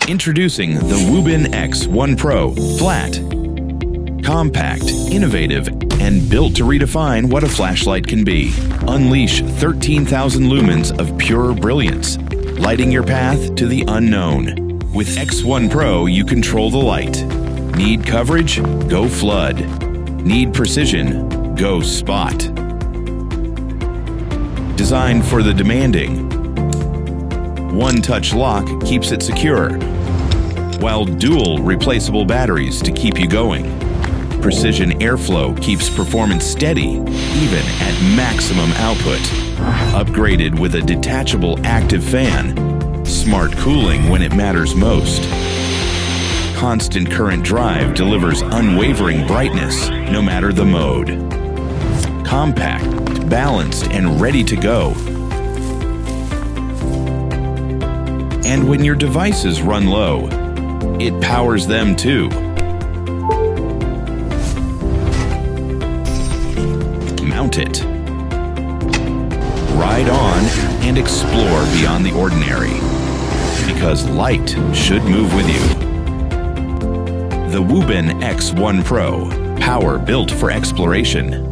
Introducing the WUBEN X1Pro. Flat, compact, innovative, and built to redefine what a flashlight can be. Unleash 13,000 lumens of pure brilliance, lighting your path to the unknown. With X1Pro, you control the light. Need coverage? Go flood. Need precision? Go spot. Designed for the demanding. One-touch lock keeps it secure, while dual replaceable batteries to keep you going. Precision airflow keeps performance steady, even at maximum output. Upgraded with a detachable active fan. Smart cooling when it matters most. Constant current drive delivers unwavering brightness, no matter the mode. Compact, balanced, and ready to go. And when your devices run low, it powers them too. Mount it. Ride on and explore beyond the ordinary, because light should move with you. The WUBEN X1Pro, power built for exploration.